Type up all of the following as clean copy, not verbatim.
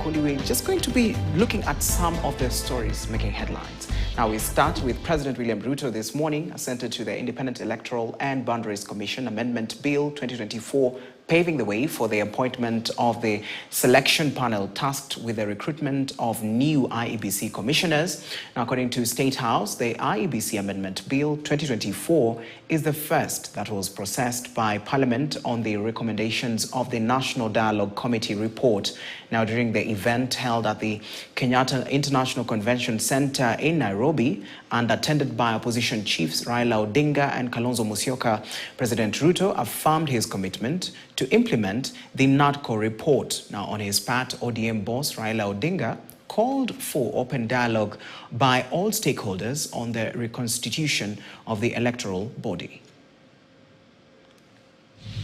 Makundi. We're just going to be looking at some of the stories making headlines. Now we start with President William Ruto this morning assented to the Independent Electoral and Boundaries Commission Amendment Bill 2024, paving the way for the appointment of the selection panel tasked with the recruitment of new IEBC commissioners. Now, according to State House, the IEBC Amendment Bill 2024 is the first that was processed by Parliament on the recommendations of the National Dialogue Committee report. Now, during the event held at the Kenyatta International Convention Center in Nairobi and attended by opposition chiefs Raila Odinga and Kalonzo Musyoka, President Ruto affirmed his commitment to implement the NADCO report. Now, on his part, ODM boss Raila Odinga called for open dialogue by all stakeholders on the reconstitution of the electoral body.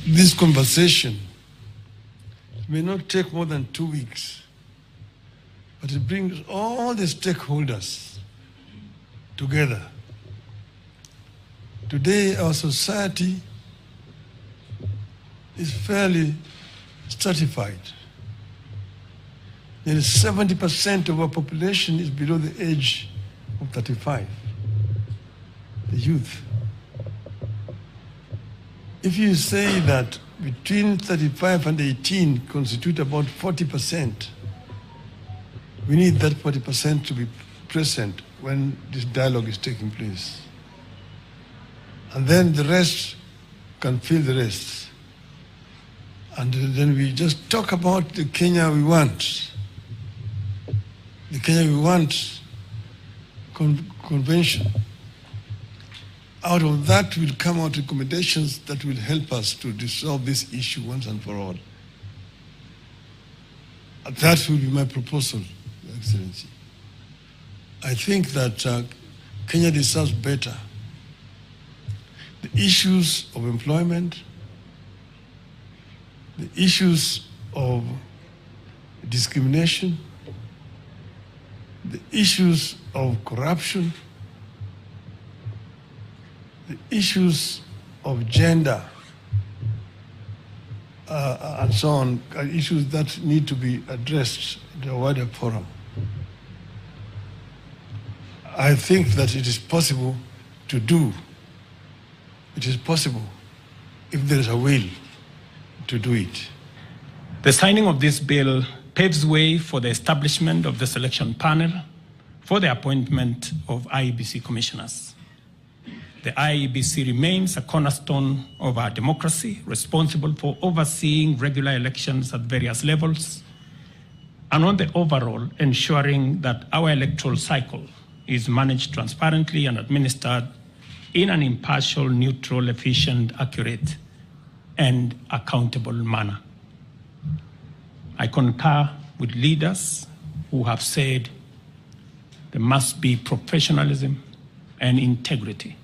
This conversation may not take more than 2 weeks, but it brings all the stakeholders together. Today, our society is fairly stratified. Nearly 70% of our population is below the age of 35, the youth. If you say that between 35 and 18 constitute about 40%, we need that 40% to be present when this dialogue is taking place. And then the rest can fill the rest. And then we just talk about the Kenya we want. The Kenya we want convention. Out of that will come out recommendations that will help us to resolve this issue once and for all. And that will be my proposal, Your Excellency. I think that Kenya deserves better. The issues of employment, the issues of discrimination, the issues of corruption, the issues of gender, and so on, are issues that need to be addressed in a wider forum. I think that it is possible to do. It is possible if there is a will to do it. The signing of this bill paves way for the establishment of the selection panel for the appointment of IEBC commissioners. The IEBC remains a cornerstone of our democracy, responsible for overseeing regular elections at various levels, and on the overall, ensuring that our electoral cycle is managed transparently and administered in an impartial, neutral, efficient, accurate, and accountable manner. I concur with leaders who have said there must be professionalism and integrity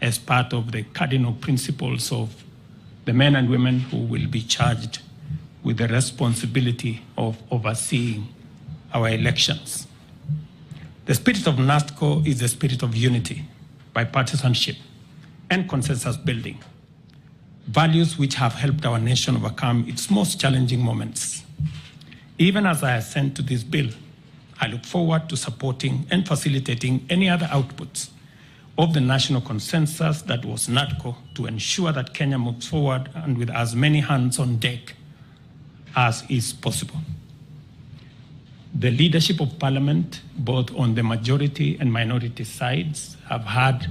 as part of the cardinal principles of the men and women who will be charged with the responsibility of overseeing our elections. The spirit of NADCO is the spirit of unity, bipartisanship, and consensus building, values which have helped our nation overcome its most challenging moments. Even as I assent to this bill, I look forward to supporting and facilitating any other outputs of the national consensus that was NADCO to ensure that Kenya moves forward and with as many hands on deck as is possible. The leadership of Parliament, both on the majority and minority sides, have heard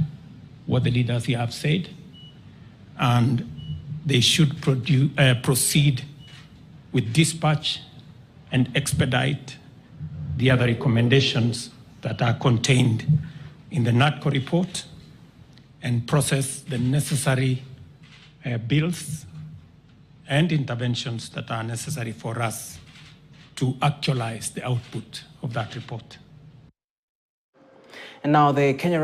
what the leaders here have said, and they should proceed with dispatch and expedite the other recommendations that are contained in the NADCO report and process the necessary bills and interventions that are necessary for us to actualize the output of that report. And now the Kenya